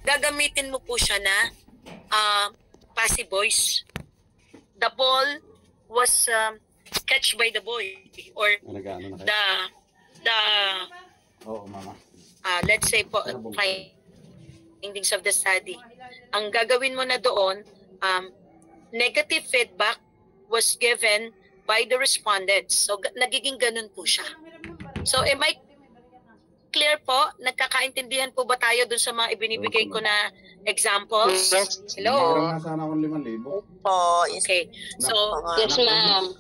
gagamitin mo po siya na passive voice. The ball was catched by the boy or the let's say po findings of the study. Ang gagawin mo na doon, negative feedback was given by the respondents. So nagiging ganun po siya. So am I clear po? Nagkakaintindihan po ba tayo dun sa mga ibinibigay ko na examples? Hello? Meron na sana akong 5,000. Okay. So, yes ma'am.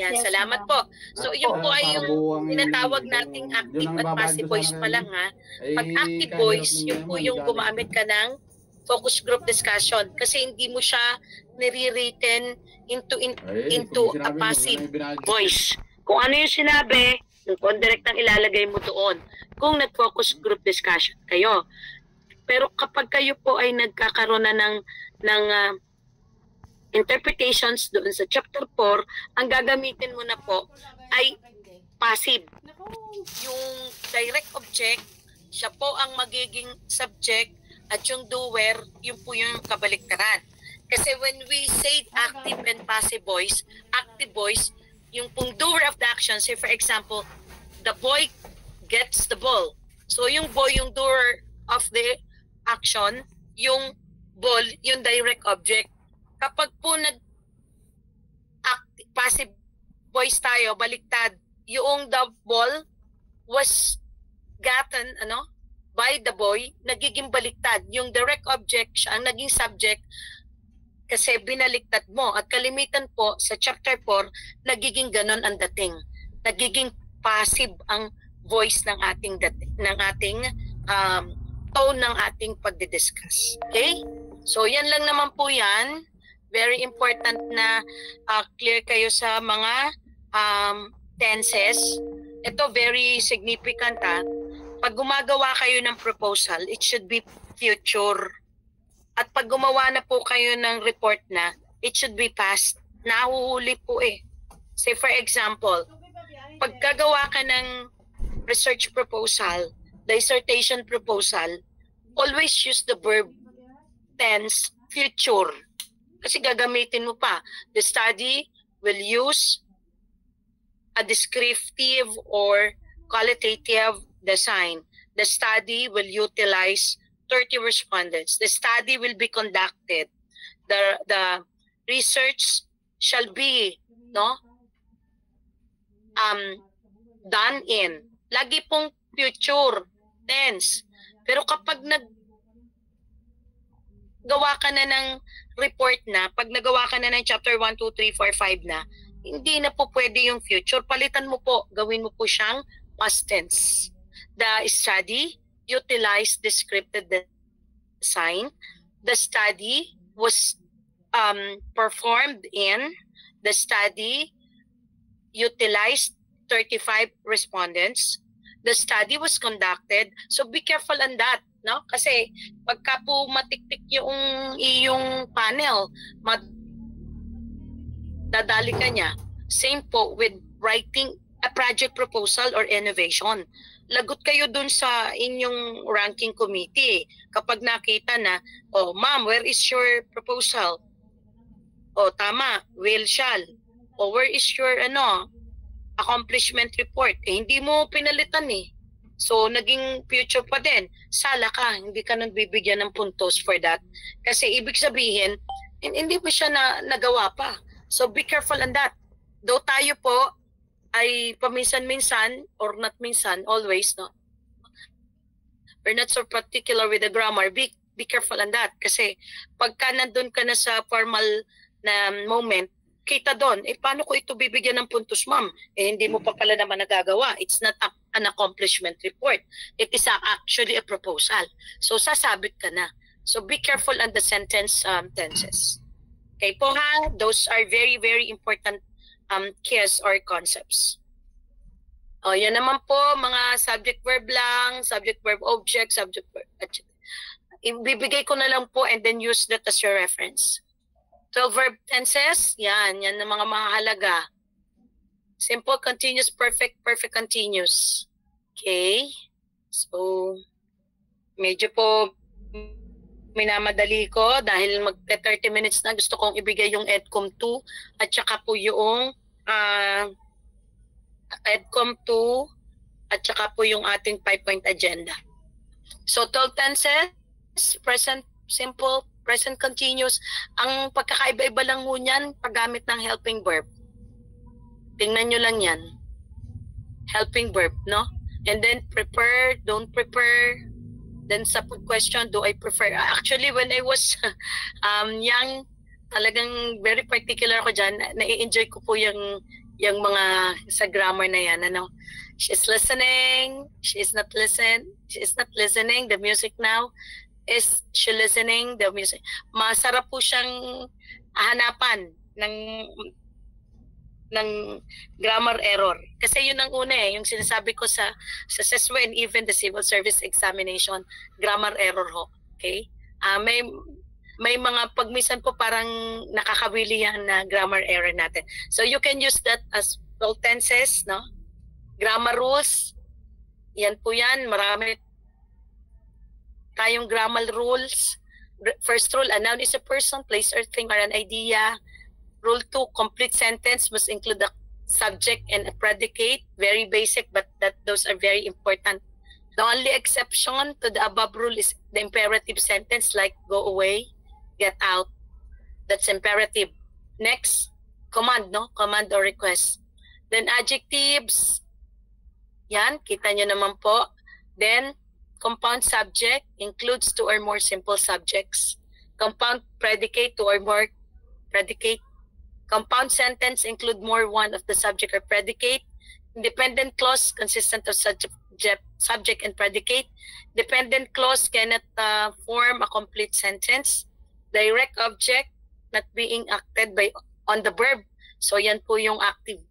Yan, salamat po. So, yun po ay yung tinatawag nating active at passive voice pa lang ha. Pag active voice, yun po yung gumamit ka ng focus group discussion kasi hindi mo siya nire-written into a passive voice. Kung ano yung sinabi, kung direct ang ilalagay mo doon kung nag-focus group discussion kayo. Pero kapag kayo po ay nagkakaroon na ng interpretations doon sa chapter 4, ang gagamitin mo na po ay passive. Yung direct object, siya po ang magiging subject at yung doer, yun po yung kabaliktaran. Kasi when we say active and passive voice, yung pong doer of the action, say for example, the boy gets the ball. So yung boy, yung doer of the action, yung ball, yung direct object. Kapag po passive voice tayo, baliktad, yung the ball was gotten by the boy, nagiging baliktad. Yung direct object, siya ang naging subject kasi binaliktad mo. At kalimitan po sa chapter 4, nagiging ganon ang dating. Nagiging passive ang voice ng ating tone ng ating pagdidiscuss. Okay? So yan lang naman po yan. Very important na clear kayo sa mga tenses. Ito very significant Pag gumagawa kayo ng proposal, it should be future. At pag gumawa na po kayo ng report na, it should be past. Nahuhuli po Say for example, pag gagawa ka ng research proposal, dissertation proposal, always use the verb tense future. Kasi gagamitin mo pa. The study will use a descriptive or qualitative design. The study will utilize 30 respondents. The study will be conducted. The research shall be done in. Lagi pong future tense. Pero kapag gawa ka na ng report na, pag nagawa ka na ng chapter 1, 2, 3, 4, 5 na, hindi na po pwede yung future. Palitan mo po, gawin mo po siyang past tense. The study utilized descriptive design. The study was performed in. The study utilized 35 respondents. The study was conducted. So be careful on that. No? Kasi pagka po matiktik yung panel, dadali ka niya. Same po with writing a project proposal or innovation. Lagot kayo dun sa inyong ranking committee. Kapag nakita na, oh ma'am, where is your proposal? Oh tama, will, shall. Oh where is your accomplishment report? Hindi mo pinalitan So, naging future pa din. Sala ka, hindi ka nagbibigyan ng puntos for that. Kasi ibig sabihin, hindi mo siya nagawa pa. So, be careful on that. Though tayo po ay paminsan-minsan, or not minsan, always, we're not so particular with the grammar. Be careful on that. Kasi pagka nandun ka na sa formal na moment, kita doon, paano ko ito bibigyan ng puntos, ma'am? Hindi mo pa pala naman nagagawa. It's not an accomplishment report. It is actually a proposal. So, sasabit ka na. So, be careful on the sentence tenses. Okay po ha? Those are very, very important keys or concepts. O, yan naman po, mga subject-verb lang, subject-verb-object, subject-verb. Ibibigay ko na lang po and then use that as your reference. 12 verb tenses, yan ang mga mahalaga. Simple, continuous, perfect, perfect continuous. Okay? So, medyo po minamadali ko dahil mag-30 minutes na. Gusto kong ibigay yung EDCOM 2 at saka po yung EDCOM 2 at saka po yung ating 5-point agenda. So 12 tenses, present simple, present continuous. Ang pagkakaiba-iba lang mo niyan paggamit ng helping verb. Tingnan nyo lang yan. Helping verb, no? And then prepare, don't prepare. Then sa question, do I prefer? Actually, when I was young, talagang very particular ako dyan. Na-enjoy ko po yung mga sa grammar na yan. Ano? She's listening, she's not listening, she's not listening, the music now. Is she listening, the music? Masarap po siyang hanapan ng grammar error. Kasi yun ang una yung sinasabi ko sa SESWE and even the Civil Service Examination, grammar error ho. Okay? May mga pagmisan po parang nakakawili yan na grammar error natin. So you can use that as well tenses, no? Grammar rules, yan po yan, marami tayong grammar rules. First rule, a noun is a person, place or thing or an idea. Rule 2, complete sentence must include a subject and a predicate. Very basic, but those are very important. The only exception to the above rule is the imperative sentence like go away, get out. That's imperative. Next, command, no? Command or request. Then adjectives. Yan, kita nyo naman po. Then, compound subject includes 2 or more simple subjects. Compound predicate, 2 or more predicate. Compound sentence include more one of the subject or predicate. Independent clause consistent of subject and predicate. Dependent clause cannot form a complete sentence. Direct object not being acted on the verb. So yan po yung active.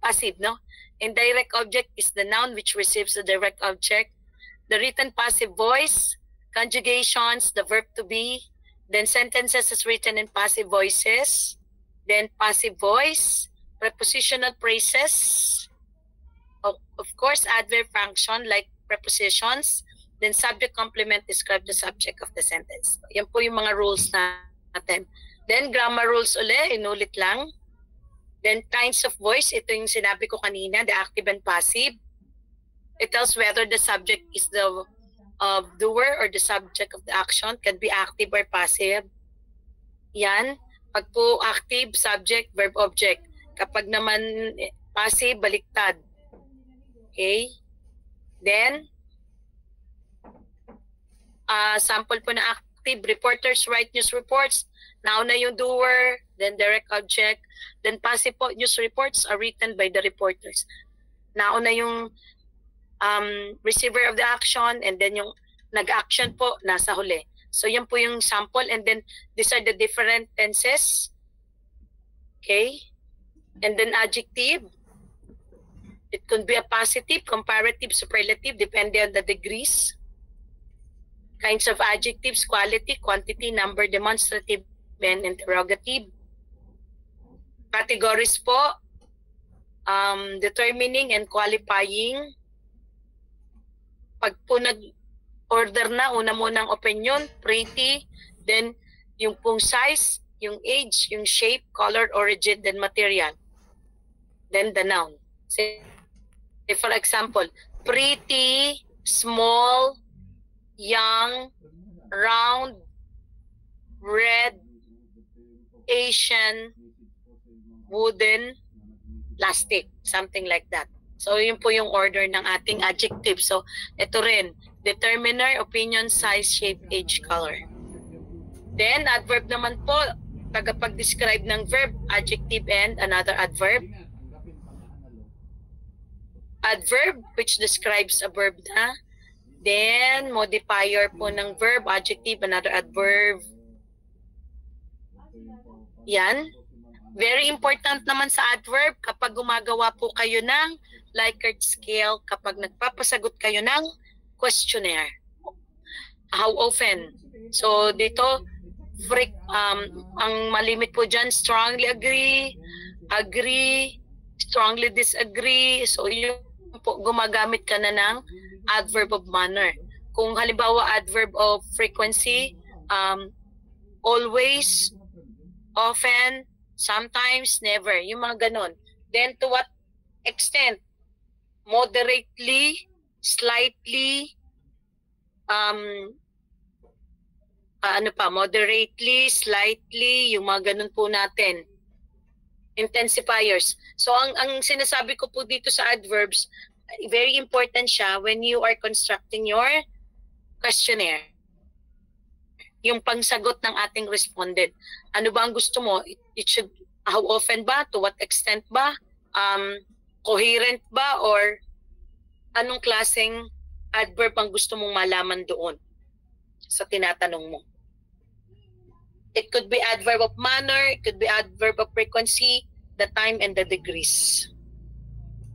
Passive, no? Indirect object is the noun which receives the direct object. The written passive voice, conjugations, the verb to be, then sentences is written in passive voices, then passive voice, prepositional phrases, of course, adverb function like prepositions, then subject complement describe the subject of the sentence. Yan po yung mga rules natin. Then grammar rules uli, inulit lang. Then kinds of voice, ito yung sinabi ko kanina, the active and passive. It tells whether the subject is the doer or the subject of the action, can be active or passive. Yan. Pag po active, subject, verb, object. Kapag naman passive, baliktad. Okay? Then, sample po na active, reporters write news reports. Nauna yung doer, then direct object. Then passive po, news reports are written by the reporters. Nauna yung receiver of the action, and then yung nag-action po nasa huli. So yan po yung sample, and then these are the different tenses. Okay? And then adjective. It could be a positive, comparative, superlative, depending on the degrees. Kinds of adjectives, quality, quantity, number, demonstrative, and interrogative. Categories po, determining and qualifying. Pag po nag-order na, una munang opinion, pretty, then yung pong size, yung age, yung shape, color, origin, then material. Then the noun. Say, for example, pretty, small, young, round, red, Asian, wooden, plastic, something like that. So, yun po yung order ng ating adjective. So, ito rin, determiner, opinion, size, shape, age, color. Then, adverb naman po, tagapag-describe ng verb, adjective and another adverb. Adverb, which describes a verb na. Then, modifier po ng verb, adjective, another adverb. Yan. Very important naman sa adverb, kapag gumagawa po kayo ng Likert scale, kapag nagpapasagot kayo ng questionnaire. How often? So, dito, ang malimit po dyan, strongly agree, strongly disagree. So, yung po gumagamit ka na ng adverb of manner. Kung halimbawa adverb of frequency, always, often, sometimes, never, yung mga ganon. Then to what extent? Moderately, slightly, moderately, slightly, yung mga ganun po natin. Intensifiers. So ang sinasabi ko po dito sa adverbs, very important siya when you are constructing your questionnaire. Yung pangsagot ng ating respondent. Ano ba ang gusto mo? It should, how often ba? To what extent ba? Coherent ba? Or anong klaseng adverb ang gusto mong malaman doon sa tinatanong mo? It could be adverb of manner, it could be adverb of frequency, the time, and the degrees.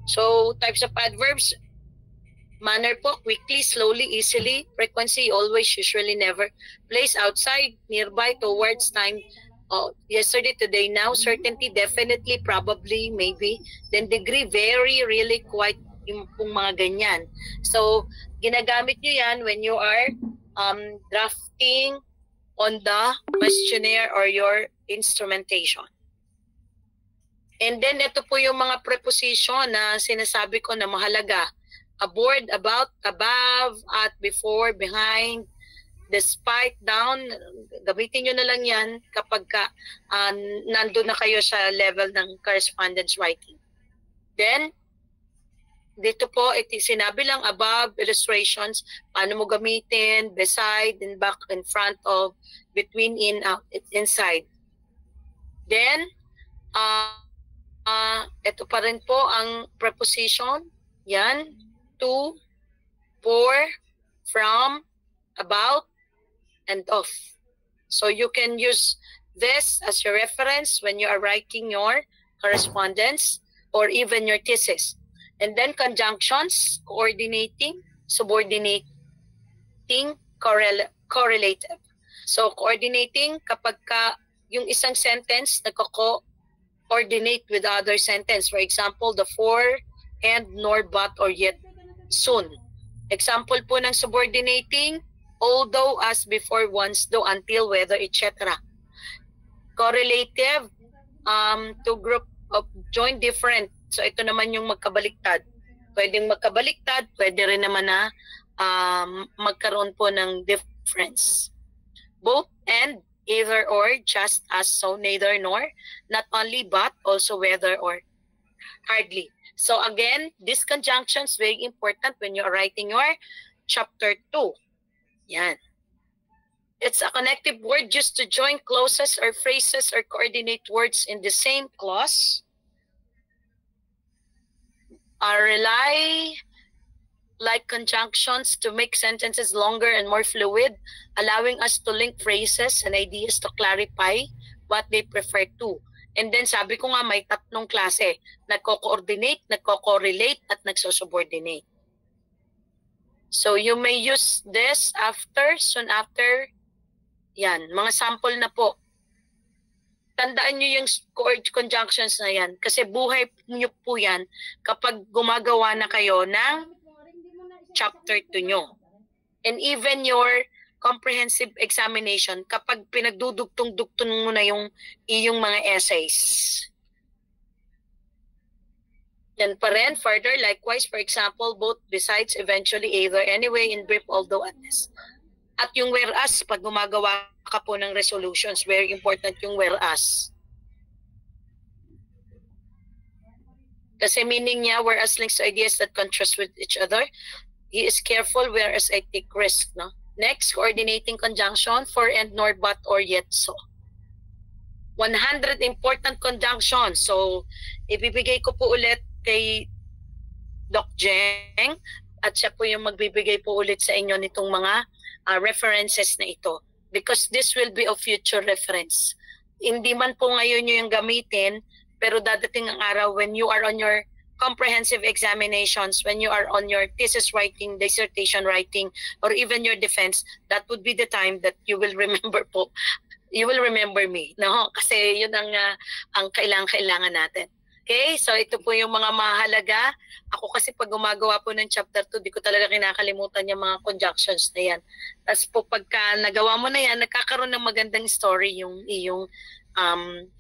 So, types of adverbs, manner po, quickly, slowly, easily, frequency, always, usually, never, place, outside, nearby, towards, time, yesterday, today, now, certainty, definitely, probably, maybe, then degree, very, really, quite, yung mga ganyan. So, ginagamit nyo yan when you are drafting on the questionnaire or your instrumentation. And then, ito po yung mga preposition na sinasabi ko na mahalaga. Aboard, about, above, at, before, behind, despite, down. Gamitin nyo na lang yan kapag nandun na kayo sa level ng correspondence writing. Then, dito po, sinabi lang above, illustrations, paano mo gamitin, beside, in back, in front of, between, in, out, inside. Then, ito pa rin po ang preposition. Yan, to, for, from, about, and of. So you can use this as your reference when you are writing your correspondence or even your thesis. And then conjunctions, coordinating, subordinating, correlative. So coordinating kapag yung isang sentence nagko-coordinate with other sentence. For example, the for, and, nor, but, or yet, soon. Example po ng subordinating, although, as, before, once, though, until, whether, etc. Correlative, to group of join different. So ito naman yung magkabaliktad. Pwedeng magkabaliktad, pwede rin naman na magkaroon po ng difference. Both, and, either, or, just, as, so, neither, nor, not only, but, also, whether, or, hardly. So again, these conjunctions very important when you are writing your chapter 2. Yan. It's a connective word used to join clauses or phrases or coordinate words in the same clause. Rely like conjunctions to make sentences longer and more fluid, allowing us to link phrases and ideas to clarify what they prefer to. And then sabi ko nga may tatlong klase, nagko-coordinate, nagko-correlate, at nagso-subordinate. So you may use this after, soon after, yan, mga sample na po. Tandaan nyo yung conjunctions na yan kasi buhay nyo po yan kapag gumagawa na kayo ng chapter 2 nyo. And even your comprehensive examination kapag pinagdudugtong-dugtong mo na yung iyong mga essays. Yan pa rin, further, likewise, for example, both, besides, eventually, either, anyway, in brief, although, at this. At yung whereas, pag gumagawa ka po ng resolutions, very important yung whereas. Kasi meaning niya, whereas links to ideas that contrast with each other, he is careful, whereas I take risk, no? Next, coordinating conjunction, for, and, nor, but, or, yet, so. 100 important conjunctions. So, ibibigay ko po ulit kay Doc Jeng at siya po yung magbibigay po ulit sa inyo nitong mga references na ito. Because this will be of future reference. Hindi man po ngayon nyo yung gamitin, pero dadating ang araw when you are on your comprehensive examinations, when you are on your thesis writing, dissertation writing, or even your defense, that would be the time that you will remember po. You will remember me, no? Kasi yun ang kailangan natin. Okay, so ito po yung mga mahalaga. Ako kasi pag gumagawa po ng chapter 2, di ko talaga kinakalimutan yung mga conjunctions na yan. Tapos po pagka nagawa mo na yan, nagkakaroon ng magandang story yung iyong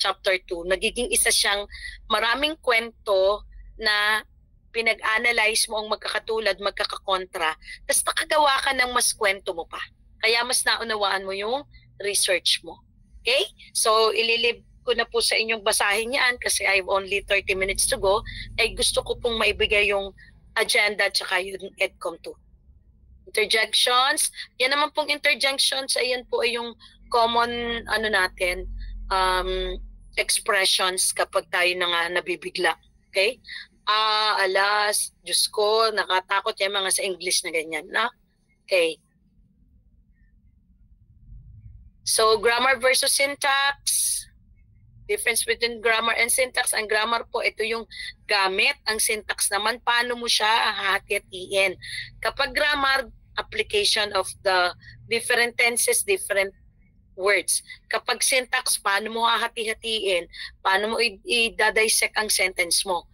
chapter 2. Nagiging isa siyang maraming kwento na pinag-analyze mo ang magkakatulad, magkakakontra. Tapos nakagawa ka ng mas kwento mo pa. Kaya mas naunawaan mo yung research mo. Okay? So, ililib ko na po sa inyong basahin yan kasi I have only 30 minutes to go. Ay gusto ko pong maibigay yung agenda at saka yung EDCOM 2. Interjections. Yan naman pong interjections, ayan po ay yung common natin, expressions kapag tayo na nga nabibigla. Okay? Alas, Diyos ko, nakatakot yan mga sa English na ganyan. Na? Okay. So, grammar versus syntax. Difference between grammar and syntax. Ang grammar po, ito yung gamit. Ang syntax naman, paano mo siya hahati-hatiin. Kapag grammar, application of the different tenses, different words. Kapag syntax, paano mo hahati-hatiin, paano mo i-dissect ang sentence mo.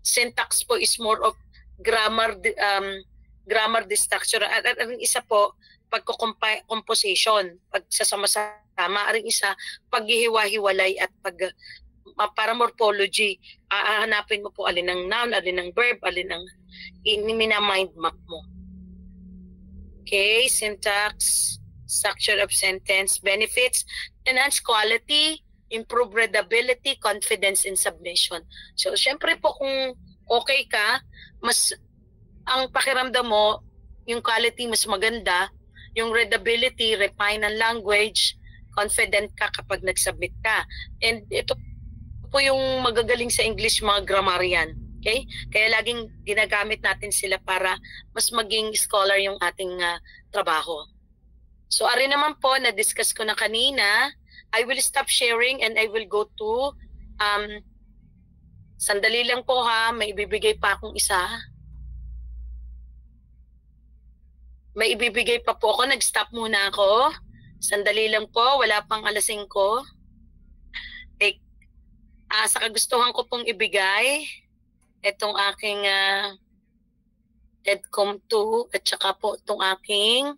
Syntax po is more of grammar destructure. At ang isa po, pagko-composition, pagsasama-sama, aring isa, paghihiwa-hiwalay at para morphology, hahanapin mo po alin ng noun, alin ng verb, alin ng mina-mind map mo. Okay, syntax, structure of sentence, benefits, enhance quality, improve readability, confidence in submission. So, syempre po kung okay ka, mas ang pakiramdam mo, yung quality mas maganda, yung readability, refine ng language, confident ka kapag nag-submit ka. And ito po yung magagaling sa English mga grammarian. Okay? Kaya laging ginagamit natin sila para mas maging scholar yung ating trabaho. So, ari naman po, na-discuss ko na kanina. I will stop sharing and I will go to sandali lang po ha, may ibibigay pa akong isa. May ibibigay pa po ako, nag-stop muna ako. Sandali lang po, wala pang alas 5. Sa kagustuhan ko pong ibigay, itong aking EDCOM 2 at saka po itong aking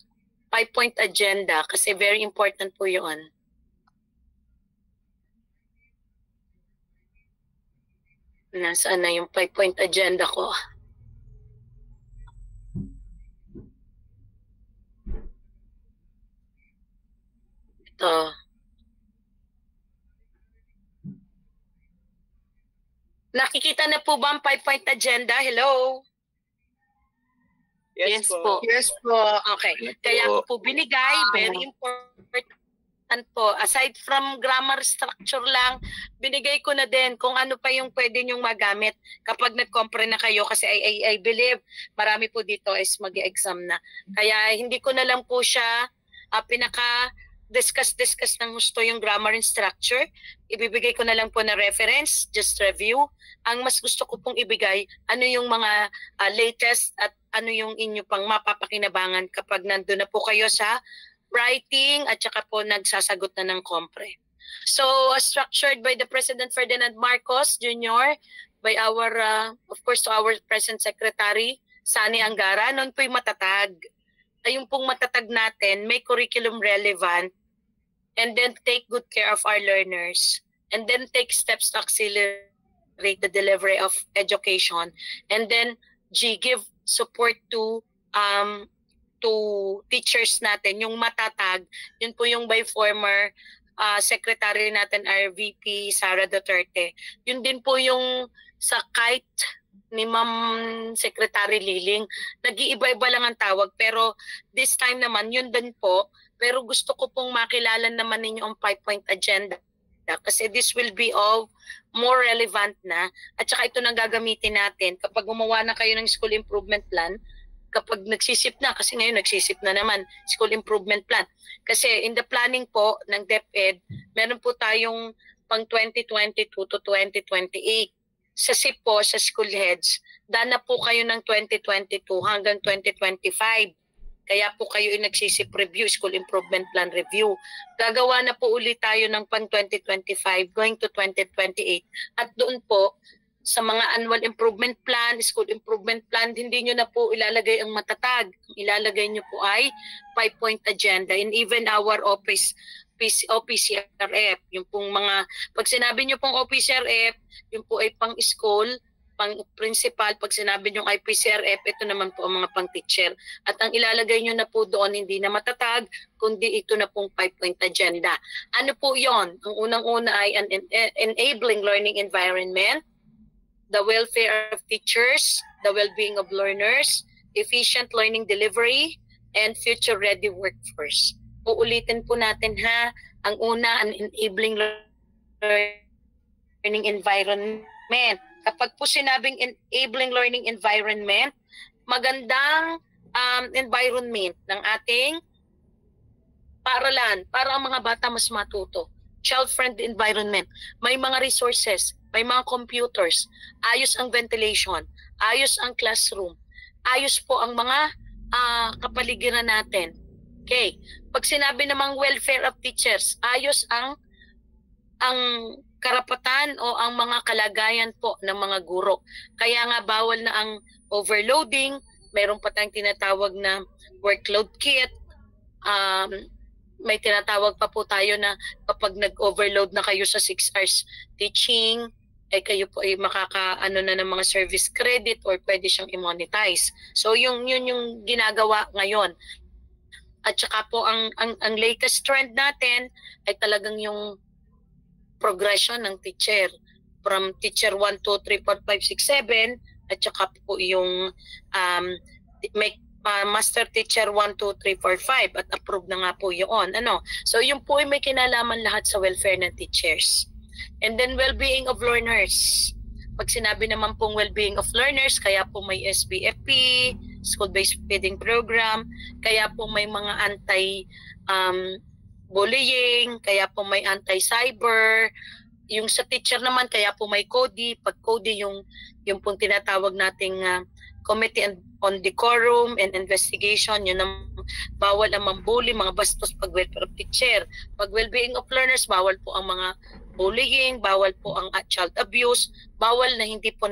5-point agenda kasi very important po yun. Nasaan na yung 5-point agenda ko? Ito. Nakikita na po ba ang 5-point agenda? Hello? Yes po. Yes po. Okay. Kaya ko po binigay. Very important po. Aside from grammar structure lang, binigay ko na din kung ano pa yung pwede nyong magamit kapag nag-compre na kayo. Kasi I believe marami po dito is mag-exam na. Kaya hindi ko na lang po siya discuss ng gusto yung grammar and structure. Ibibigay ko na lang po na reference, just review. Ang mas gusto ko pong ibigay, ano yung mga latest at ano yung inyo pang mapapakinabangan kapag nandun na po kayo sa writing at saka po nagsasagot na ng compre. So, structured by the President Ferdinand Marcos Jr., by our, of course, to our President Secretary, Sani Angara, noon po'y matatag. Yung pong matatag natin, may curriculum relevant, and then take good care of our learners, and then take steps to accelerate the delivery of education, and then give support to teachers natin, yung matatag, yun po yung by former secretary natin, our VP Sara Duterte. Yun din po yung sa kite ni Ma'am Secretary Liling. Nag-iiba-iba lang ang tawag, pero this time naman, yun din po. Pero gusto ko pong makilala naman ninyo ang 5-point agenda kasi this will be of more relevant na at saka ito nang gagamitin natin kapag gumawa na kayo ng school improvement plan, kapag nagsisip na, kasi ngayon nagsisip na naman school improvement plan. Kasi in the planning po ng DepEd, meron po tayong pang 2022 to 2028. Sa SIP po, sa school heads, dana po kayo ng 2022 hanggang 2025. Kaya po kayo nagsisip review, school improvement plan review. Gagawa na po ulit tayo ng pang 2025 going to 2028. At doon po, sa mga annual improvement plan, school improvement plan, hindi nyo na po ilalagay ang matatag. Ilalagay nyo po ay 5-point agenda. And even our OPCRF, yung pong mga, pag sinabi nyo pong OPCRF, yung po ay pang-school, pang-principal, pag sinabi nyo IPCRF, ito naman po ang mga pang-teacher. At ang ilalagay nyo na po doon, hindi na matatag, kundi ito na pong 5-point agenda. Ano po yon? Ang unang-una ay an enabling learning environment, the welfare of teachers, the well-being of learners, efficient learning delivery, and future-ready workforce. Uulitin po natin ha, ang una, an enabling learning environment. Kapag po sinabing enabling learning environment, magandang environment ng ating paaralan para ang mga bata mas matuto. Child-friendly environment. May mga resources, may mga computers, ayos ang ventilation, ayos ang classroom, ayos po ang mga kapaligiran natin. Okay. Pag sinabi namang welfare of teachers, ayos ang karapatan o ang mga kalagayan po ng mga guro. Kaya nga bawal na ang overloading, mayroon pa tayong tinatawag na workload kit, may tinatawag pa po tayo na kapag nag-overload na kayo sa 6 hours teaching, ay kayo po ay makakaano na ng mga service credit or pwede siyang i-monetize. So yun yung ginagawa ngayon. At saka po ang latest trend natin ay talagang yung progression ng teacher. From teacher 1, 2, 3, 4, 5, 6, 7 at saka po yung master teacher 1, 2, 3, 4, 5 at approve na nga po yun. So yung po ay may kinalaman lahat sa welfare ng teachers. And then well-being of learners. Pag sinabi naman pong well-being of learners, kaya po may SBFP, school-based feeding program, kaya po may mga anti-bullying, kaya po may anti-cyber. Yung sa teacher naman, kaya po may CODI. Pag CODI, yung pong tinatawag nating Committee on Decorum and Investigation, yun ang bawal ang mambully, mga bastos pag welfare of teacher. Pag well-being of learners, bawal po ang mga bullying, bawal po ang child abuse, bawal na hindi po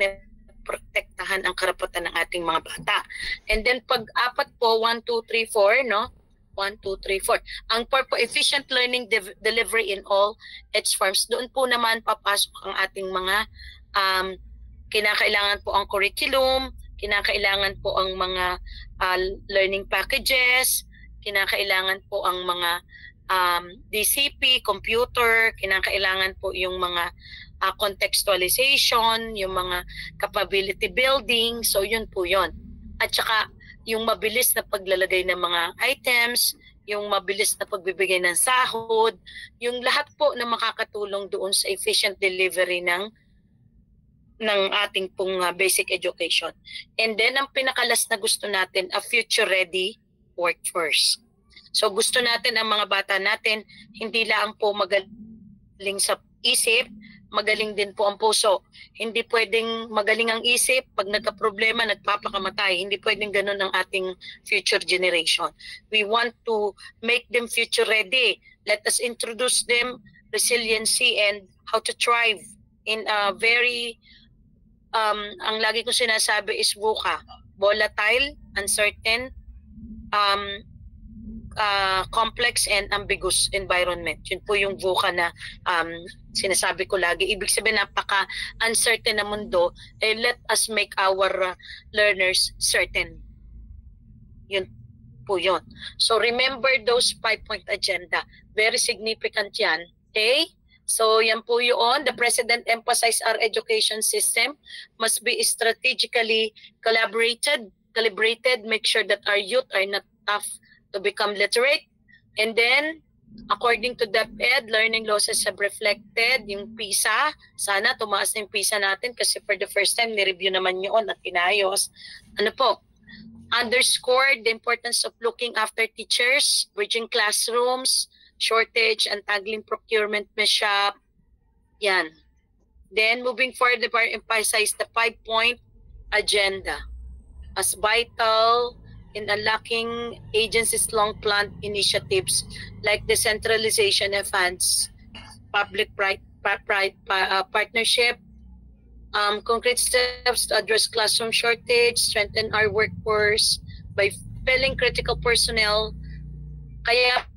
protektahan ang karapatan ng ating mga bata. And then pag apat po, 1, 2, 3, 4, no? 1, 2, 3, 4. Ang for efficient learning delivery in all its forms, doon po naman papasok ang ating mga kinakailangan po ang curriculum, kinakailangan po ang mga learning packages, kinakailangan po ang mga DCP, computer, kinakailangan po yung mga contextualization, yung mga capability building, so yun po yun. At saka yung mabilis na paglalagay ng mga items, yung mabilis na pagbibigay ng sahod, yung lahat po na makakatulong doon sa efficient delivery ng ating pong basic education. And then ang pinakalas na gusto natin, a future-ready workforce. So gusto natin ang mga bata natin, hindi lang po magaling sa isip, magaling din po ang puso. Hindi pwedeng magaling ang isip, pag nagka-problema, nagpapakamatay. Hindi pwedeng ganun ang ating future generation. We want to make them future ready. Let us introduce them resiliency and how to thrive in a very, ang lagi ko sinasabi is VUCA, volatile, uncertain, complex and ambiguous environment. Yun po yung VUCA na sinasabi ko lagi. Ibig sabihin, napaka-uncertain na mundo, let us make our learners certain. Yun po yun. So remember those 5-point agenda. Very significant yan. Okay? So yan po yun. The President emphasized our education system must be strategically calibrated, make sure that our youth are not tough to become literate. And then, according to DepEd, learning losses have reflected yung PISA. Sana tumaas na yung PISA natin kasi for the first time, ni-review naman yun at inayos. Underscored the importance of looking after teachers, bridging classrooms, shortage, untangling procurement mishap. Yan. Then, moving forward, the emphasize the 5-point agenda as vital in unlocking agencies' long-planned initiatives like decentralization of funds, public-private partnership, concrete steps to address classroom shortage, strengthen our workforce by filling critical personnel. Kaya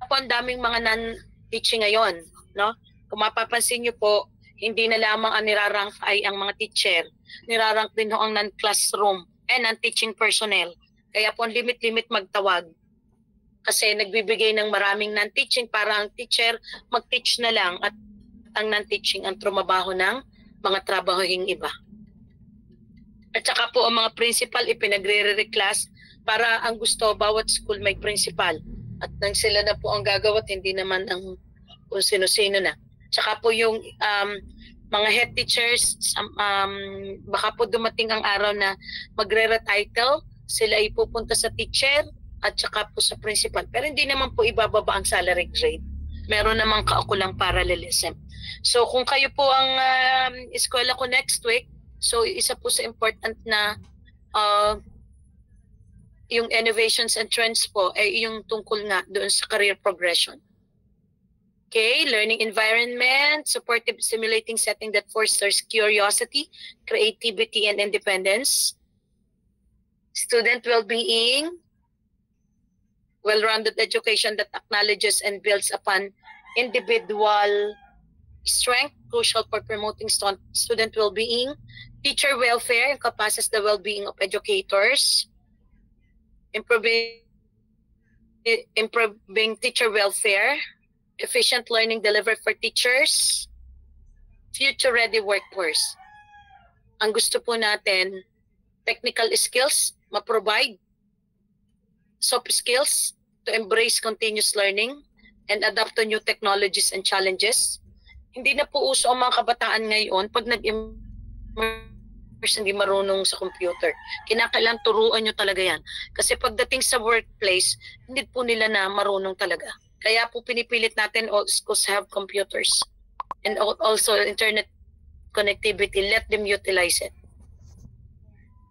po ang daming mga non-teaching ngayon, no? Kung mapapansin niyo po, hindi na lamang ang nirarank ay ang mga teacher, nirarank din ho ang non-classroom and non-teaching personnel. Kaya po ang limit-limit magtawag. Kasi nagbibigay ng maraming non-teaching para ang teacher mag-teach na lang at ang non-teaching ang trumabaho ng mga trabahohing iba. At saka po ang mga principal ipinagre-reclass para ang gusto bawat school may principal. At nang sila na po ang gagawat, hindi naman ang kung sino-sino na. Tsaka po yung mga head teachers, baka po dumating ang araw na magre-retitle, sila ay pupunta sa teacher at saka po sa principal. Pero hindi naman po ibababa ang salary grade. Meron namang kaukulang parallelism. So kung kayo po ang eskwela ko next week, so isa po sa important na yung innovations and trends po ay yung tungkol nga doon sa career progression. Okay, learning environment, supportive stimulating setting that fosters curiosity, creativity, and independence. Student well-being, well-rounded education that acknowledges and builds upon individual strength, crucial for promoting student well-being. Teacher welfare encompasses the well-being of educators. Improving teacher welfare. Efficient learning delivered for teachers. Future-ready workforce. Ang gusto po natin, technical skills, ma-provide. Soft skills, to embrace continuous learning and adapt to new technologies and challenges. Hindi na po uso ang mga kabataan ngayon pag nag-immerse, hindi marunong sa computer. Kinakailangan turuan nyo talaga yan. Kasi pagdating sa workplace, hindi po nila na marunong talaga. Kaya po pinipilit natin all schools have computers and also internet connectivity. Let them utilize it.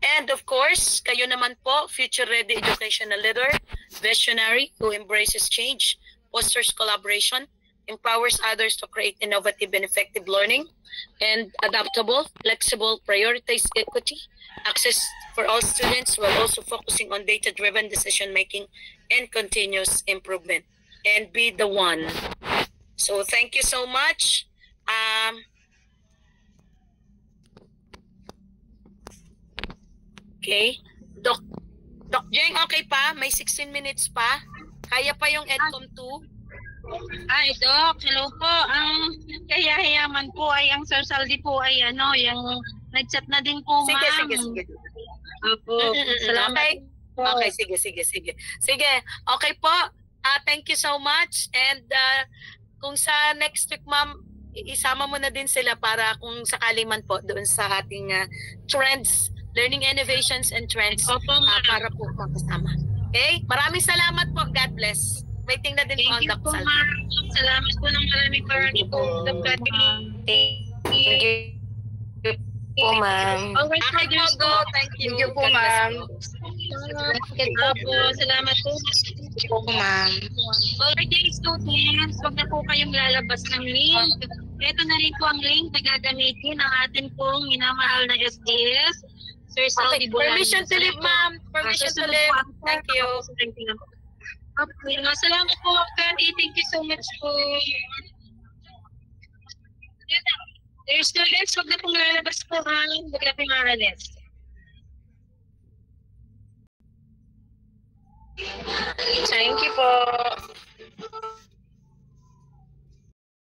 And of course, kayo naman po, future-ready educational leader, visionary who embraces change, fosters collaboration, empowers others to create innovative and effective learning, and adaptable, flexible, prioritize equity, access for all students while also focusing on data-driven decision-making and continuous improvement. And be the one. So thank you so much. Okay. Doc Jeng, okay pa? May 16 minutes pa? Kaya pa yung EDCOM 2? Ay, Doc, hello po. Ang kayayaman po ay ang Sir Saldi po ay yung nag-chat na din po, ma'am. Sige. Opo. Salamat po. Okay, sige. Sige, okay po. Thank you so much. And kung sa next week, ma'am, isama mo na din sila para kung sakali man po doon sa ating trends, learning innovations and trends para po makasama. Okay? Maraming salamat po. God bless. Waiting na din po ang Dr. Saldi. Salamat po ng maraming po, Dr. Thank you po, ma'am. Thank you po, ma'am. Salamat po. Ma'am. Alright, students, wag na po kayong lalabas ng link. Ito na rin po ang link na gagamitin ng atin pong minamahal na SDS. Sir Saldi Bulaños. Permission to leave, ma'am. Permission to leave. Thank you. Okay, salamat po, Kati. Thank you so much po. Dear students, wag na pong lalabas po, ha? Wag na pong aalis. Thank you po.